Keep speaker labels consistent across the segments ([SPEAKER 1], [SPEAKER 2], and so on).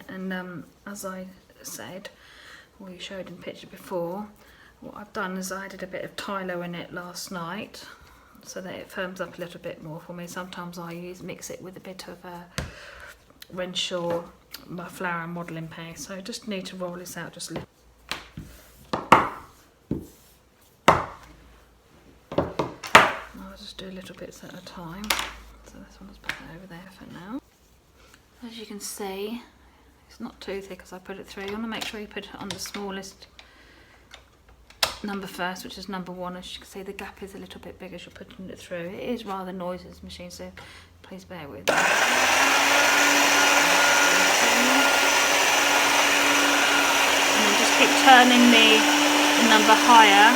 [SPEAKER 1] and as I said, or you showed in the picture before, what I've done is I added a bit of Tylo in it last night so that it firms up a little bit more for me. Sometimes I mix it with a bit of Renshaws flower modelling paste. So I just need to roll this out just a little. I'll just do little bits at a time. So this one, let's put that over there for now. As you can see, it's not too thick as I put it through. You want to make sure you put it on the smallest number first, which is number 1. As you can see, the gap is a little bit big as you're putting it through. It is rather noisy, this machine, so please bear with me. And then just keep turning the number higher.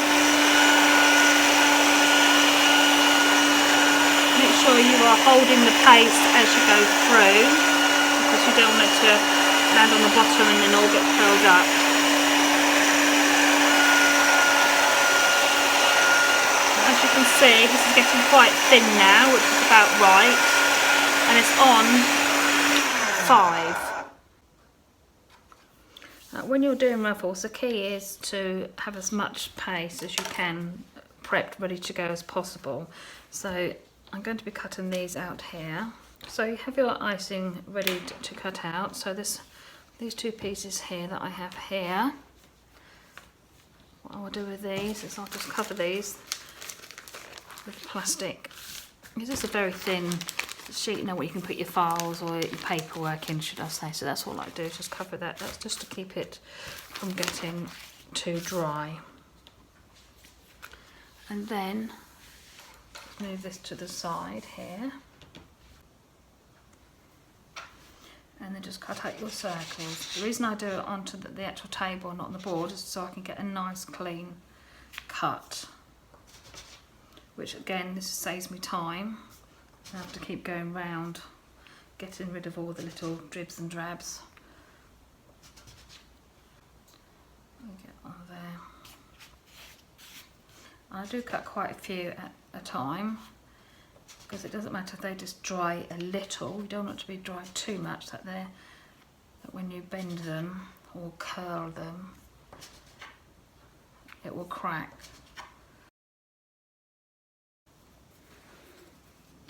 [SPEAKER 1] Make sure you are holding the paste as you go through, because you don't want it to land on the bottom and then all get curled up. As you can see, this is getting quite thin now, which is about right, and it's on 5. When you're doing ruffles, the key is to have as much paste as you can prepped, ready to go as possible. So I'm going to be cutting these out here. So you have your icing ready to cut out. So these 2 pieces here that I have here, what I'll do with these is I'll just cover these with plastic. This is a very thin sheet, you know, where you can put your files or your paperwork in, should I say. So that's all I do, is just cover that. That's just to keep it from getting too dry. And then move this to the side here. And then just cut out your circles. The reason I do it onto the actual table, not on the board, is so I can get a nice clean cut. Which again, this saves me time. I have to keep going round, getting rid of all the little dribs and drabs. Get on there. I do cut quite a few at a time, because it doesn't matter if they just dry a little. You don't want it to be dry too much that when you bend them or curl them, it will crack.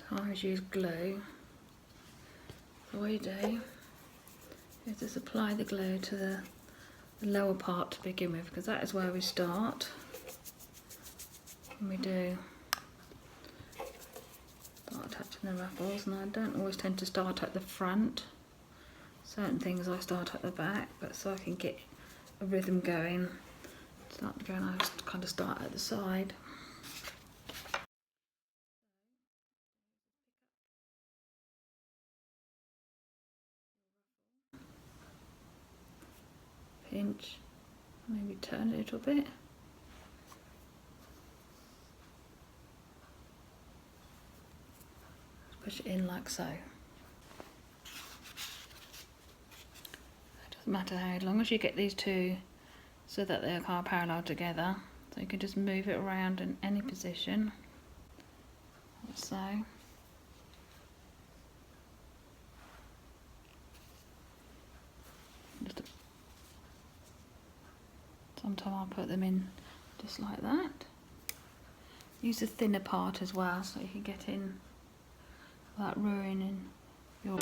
[SPEAKER 1] I always use glue. So what you do is just apply the glue to the lower part to begin with, because that is where we start. And we do start attaching the ruffles, and I don't always tend to start at the front. Certain things I start at the back, but so I can get a rhythm going. I just kind of start at the side. Pinch, maybe turn a little bit. Push it in like so. It doesn't matter how, as long as you get these 2 so that they're kind of parallel together. So you can just move it around in any position, like so. Sometimes I'll put them in just like that. Use the thinner part as well, so you can get in without ruining your...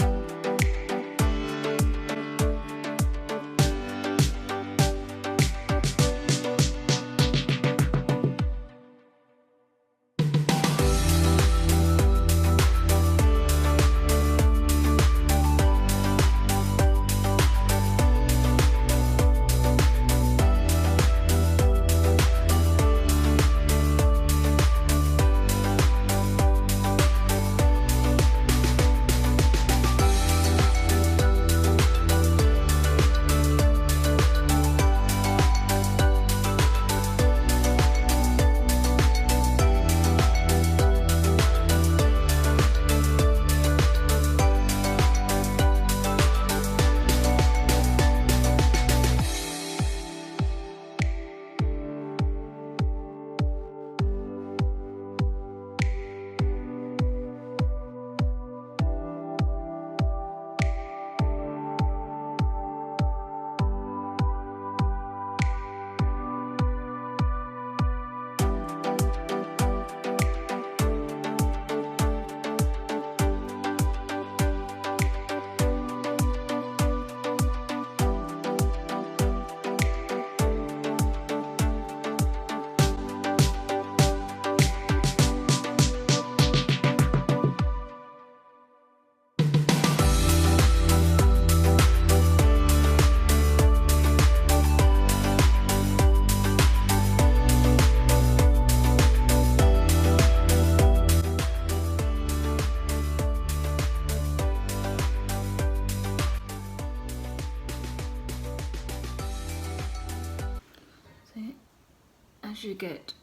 [SPEAKER 1] you get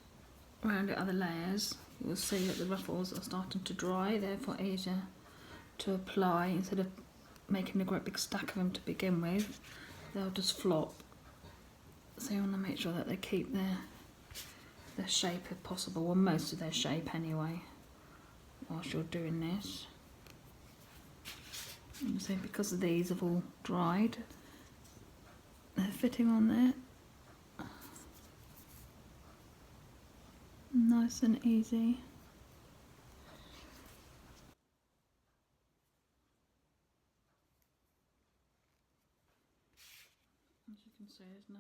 [SPEAKER 1] around the other layers, you'll see that the ruffles are starting to dry, therefore easier to apply. Instead of making a great big stack of them to begin with, they'll just flop. So you want to make sure that they keep their shape if possible, or most of their shape anyway, whilst you're doing this. And so because these have all dried, they're fitting on there nice and easy. As you can see, there's no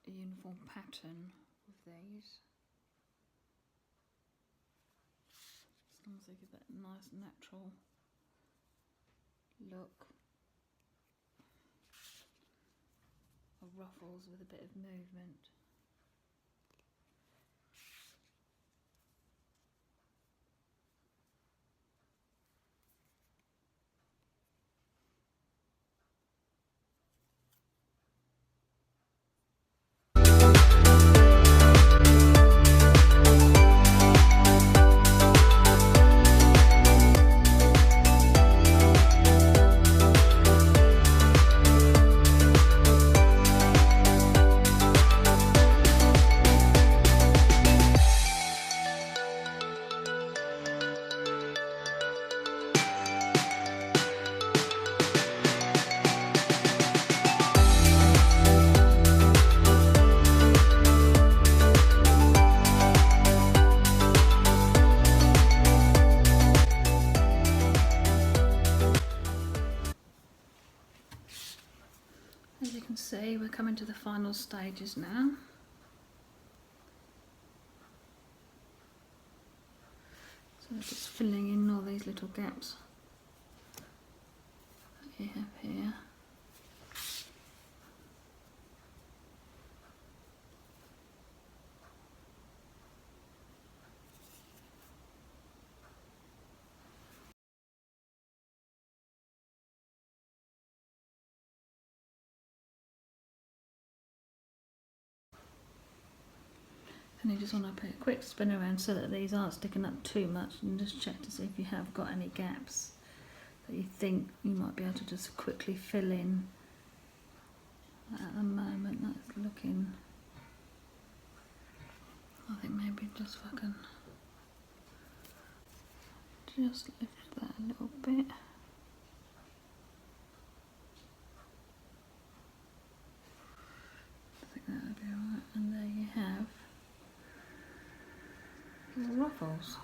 [SPEAKER 1] uniform pattern with these. As long as they give that nice natural look of ruffles with a bit of movement. As you can see, we're coming to the final stages now. So just filling in all these little gaps that you have here. And you just want to put a quick spin around so that these aren't sticking up too much, and just check to see if you have got any gaps that you think you might be able to just quickly fill in. At the moment that's looking, I think maybe just if I can just lift that a little bit. I think that'll be alright, and there you have your ruffles.